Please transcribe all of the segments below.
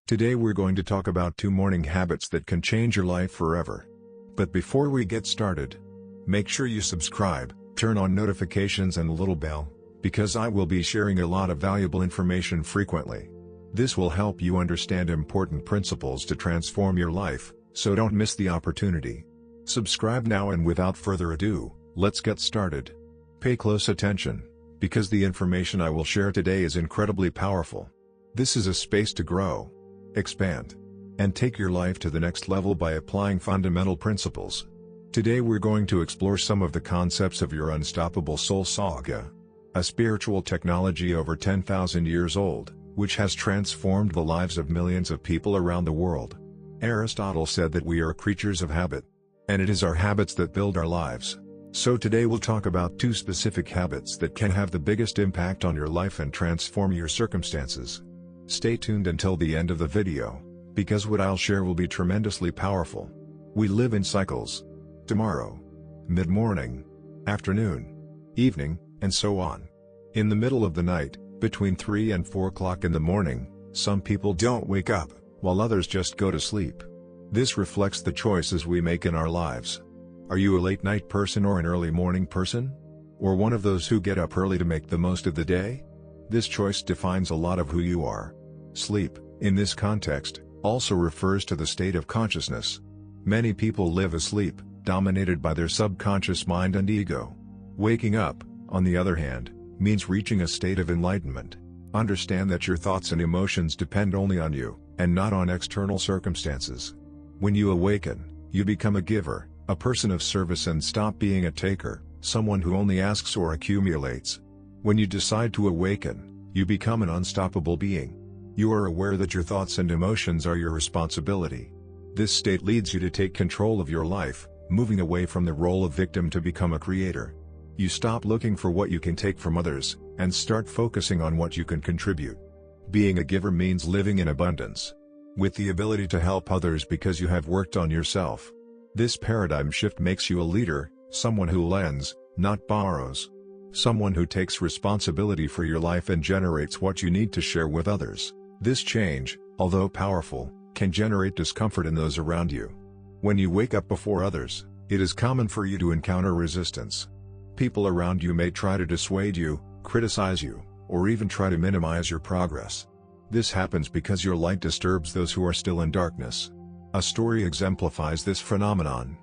Today we're going to talk about 2 morning habits that can change your life forever. But before we get started, make sure you subscribe, turn on notifications and the little bell, because I will be sharing a lot of valuable information frequently. This will help you understand important principles to transform your life, so don't miss the opportunity. Subscribe now, and without further ado, let's get started. Pay close attention, because the information I will share today is incredibly powerful. This is a space to grow, expand, and take your life to the next level by applying fundamental principles. Today we're going to explore some of the concepts of your unstoppable soul saga, a spiritual technology over 10,000 years old, which has transformed the lives of millions of people around the world. Aristotle said that we are creatures of habit, and it is our habits that build our lives. So today we'll talk about 2 specific habits that can have the biggest impact on your life and transform your circumstances. Stay tuned until the end of the video, because what I'll share will be tremendously powerful. We live in cycles: tomorrow, mid-morning, afternoon, evening, and so on. In the middle of the night, between 3 and 4 o'clock in the morning, some people don't wake up, while others just go to sleep. This reflects the choices we make in our lives. Are you a late-night person or an early morning person? Or one of those who get up early to make the most of the day? This choice defines a lot of who you are. Sleep, in this context, also refers to the state of consciousness. Many people live asleep, dominated by their subconscious mind and ego. Waking up, on the other hand, means reaching a state of enlightenment. Understand that your thoughts and emotions depend only on you, and not on external circumstances. When you awaken, you become a giver, a person of service, and stop being a taker, someone who only asks or accumulates. When you decide to awaken, you become an unstoppable being. You are aware that your thoughts and emotions are your responsibility. This state leads you to take control of your life, moving away from the role of victim to become a creator. You stop looking for what you can take from others, and start focusing on what you can contribute. Being a giver means living in abundance, with the ability to help others because you have worked on yourself. This paradigm shift makes you a leader, someone who lends, not borrows. Someone who takes responsibility for your life and generates what you need to share with others. This change, although powerful, can generate discomfort in those around you. When you wake up before others, it is common for you to encounter resistance. People around you may try to dissuade you, criticize you, or even try to minimize your progress. This happens because your light disturbs those who are still in darkness. A story exemplifies this phenomenon.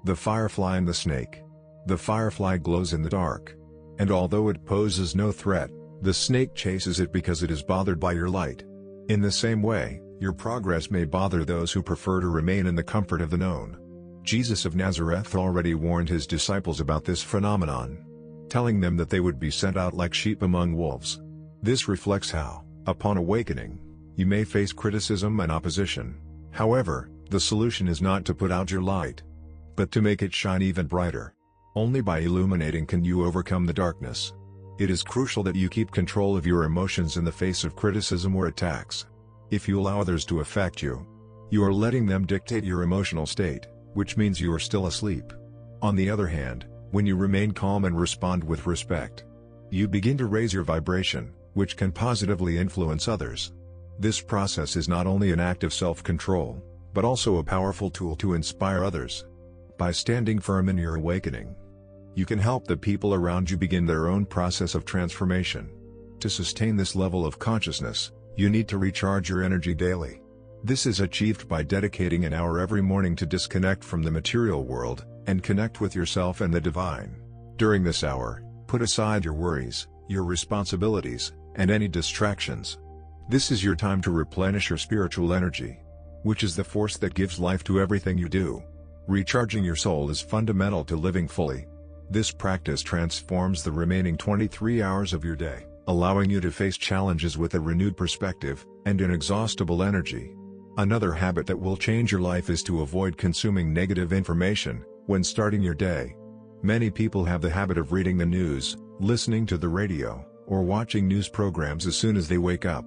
The firefly and the snake. The firefly glows in the dark, and although it poses no threat, the snake chases it because it is bothered by your light. In the same way, your progress may bother those who prefer to remain in the comfort of the known. Jesus of Nazareth already warned his disciples about this phenomenon, telling them that they would be sent out like sheep among wolves. This reflects how, upon awakening, you may face criticism and opposition. However, the solution is not to put out your light, but to make it shine even brighter. Only by illuminating can you overcome the darkness. It is crucial that you keep control of your emotions in the face of criticism or attacks. If you allow others to affect you, you are letting them dictate your emotional state, which means you are still asleep. On the other hand, when you remain calm and respond with respect, you begin to raise your vibration, which can positively influence others. This process is not only an act of self-control, but also a powerful tool to inspire others. By standing firm in your awakening, you can help the people around you begin their own process of transformation. To sustain this level of consciousness, you need to recharge your energy daily. This is achieved by dedicating an hour every morning to disconnect from the material world, and connect with yourself and the divine. During this hour, put aside your worries, your responsibilities, and any distractions. This is your time to replenish your spiritual energy, which is the force that gives life to everything you do. Recharging your soul is fundamental to living fully. This practice transforms the remaining 23 hours of your day, allowing you to face challenges with a renewed perspective and inexhaustible energy. Another habit that will change your life is to avoid consuming negative information when starting your day. Many people have the habit of reading the news, listening to the radio, or watching news programs as soon as they wake up.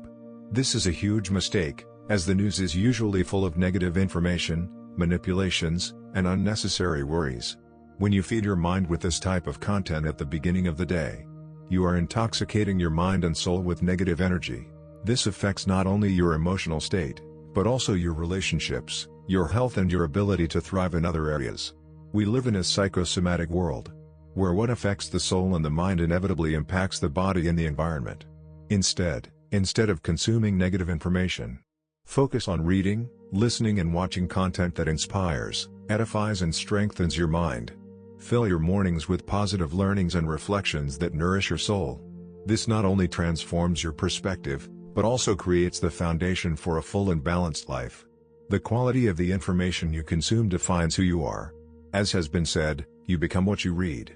This is a huge mistake, as the news is usually full of negative information, manipulations, and unnecessary worries. When you feed your mind with this type of content at the beginning of the day, you are intoxicating your mind and soul with negative energy. This affects not only your emotional state, but also your relationships, your health and your ability to thrive in other areas. We live in a psychosomatic world, where what affects the soul and the mind inevitably impacts the body and the environment. Instead of consuming negative information, focus on reading, listening and watching content that inspires, edifies and strengthens your mind. Fill your mornings with positive learnings and reflections that nourish your soul. This not only transforms your perspective, but also creates the foundation for a full and balanced life. The quality of the information you consume defines who you are. As has been said, you become what you read,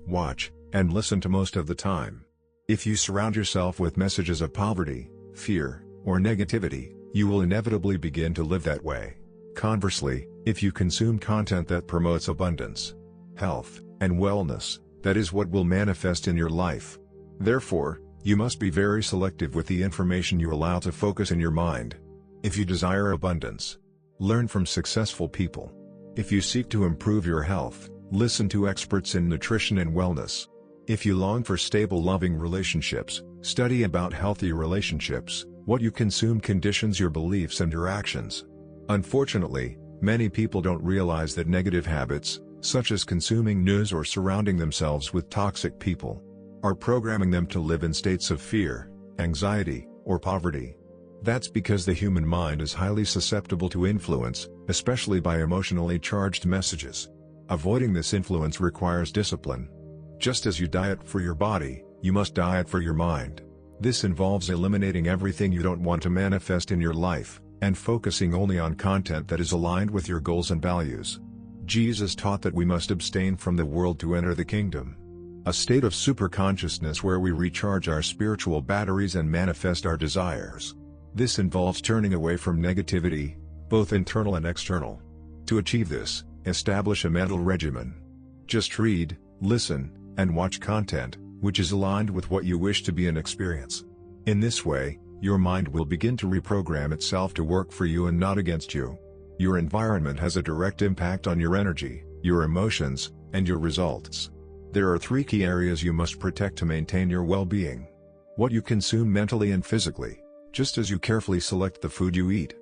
watch, and listen to most of the time. If you surround yourself with messages of poverty, fear, or negativity, you will inevitably begin to live that way. Conversely, if you consume content that promotes abundance, health, and wellness, that is what will manifest in your life. Therefore, you must be very selective with the information you allow to focus in your mind. If you desire abundance, learn from successful people. If you seek to improve your health, listen to experts in nutrition and wellness. If you long for stable loving relationships, study about healthy relationships. What you consume conditions your beliefs and your actions. Unfortunately, many people don't realize that negative habits, such as consuming news or surrounding themselves with toxic people, are programming them to live in states of fear, anxiety, or poverty. That's because the human mind is highly susceptible to influence, especially by emotionally charged messages. Avoiding this influence requires discipline. Just as you diet for your body, you must diet for your mind. This involves eliminating everything you don't want to manifest in your life, and focusing only on content that is aligned with your goals and values. Jesus taught that we must abstain from the world to enter the kingdom. A state of superconsciousness where we recharge our spiritual batteries and manifest our desires. This involves turning away from negativity, both internal and external. To achieve this, establish a mental regimen. Just read, listen, and watch content which is aligned with what you wish to be and experience. In this way, your mind will begin to reprogram itself to work for you and not against you. Your environment has a direct impact on your energy, your emotions, and your results. There are 3 key areas you must protect to maintain your well-being. What you consume mentally and physically, just as you carefully select the food you eat.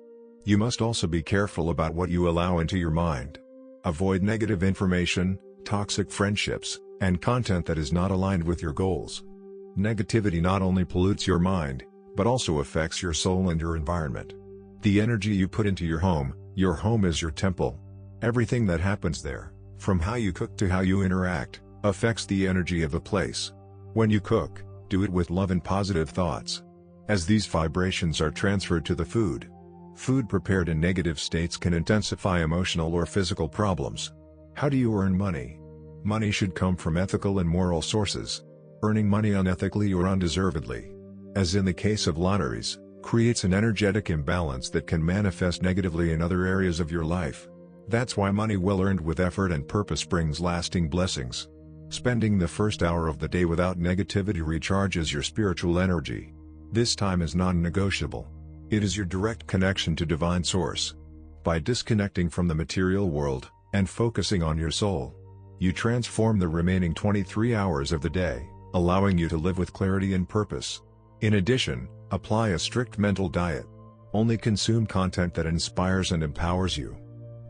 You must also be careful about what you allow into your mind. Avoid negative information, toxic friendships, and content that is not aligned with your goals. Negativity not only pollutes your mind, but also affects your soul and your environment. The energy you put into your home is your temple. Everything that happens there, from how you cook to how you interact, affects the energy of the place. When you cook, do it with love and positive thoughts, as these vibrations are transferred to the food. Food prepared in negative states can intensify emotional or physical problems. How do you earn money? Money should come from ethical and moral sources. Earning money unethically or undeservedly, as in the case of lotteries, creates an energetic imbalance that can manifest negatively in other areas of your life. That's why money well earned with effort and purpose brings lasting blessings. Spending the first hour of the day without negativity recharges your spiritual energy. This time is non-negotiable. It is your direct connection to Divine Source. By disconnecting from the material world, and focusing on your soul, you transform the remaining 23 hours of the day, allowing you to live with clarity and purpose. In addition, apply a strict mental diet. Only consume content that inspires and empowers you.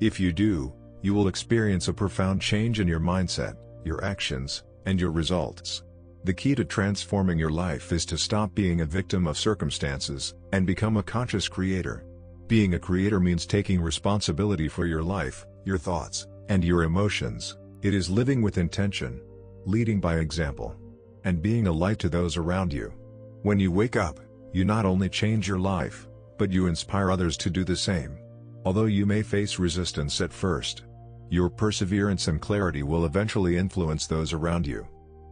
If you do, you will experience a profound change in your mindset, your actions, and your results. The key to transforming your life is to stop being a victim of circumstances, and become a conscious creator. Being a creator means taking responsibility for your life, your thoughts, and your emotions. It is living with intention, leading by example, and being a light to those around you. When you wake up, you not only change your life, but you inspire others to do the same. Although you may face resistance at first, your perseverance and clarity will eventually influence those around you.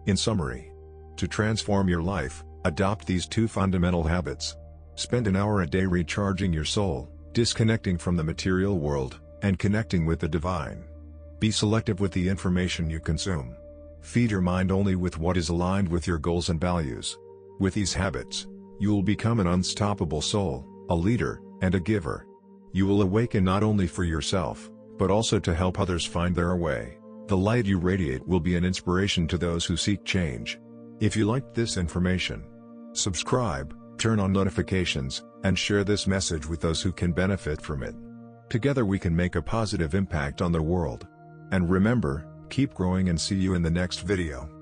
In summary, to transform your life, adopt these 2 fundamental habits. Spend an hour a day recharging your soul, disconnecting from the material world, and connecting with the divine. Be selective with the information you consume. Feed your mind only with what is aligned with your goals and values. With these habits, you will become an unstoppable soul, a leader, and a giver. You will awaken not only for yourself, but also to help others find their way. The light you radiate will be an inspiration to those who seek change. If you liked this information, subscribe, turn on notifications, and share this message with those who can benefit from it. Together we can make a positive impact on the world. And remember, keep growing and see you in the next video.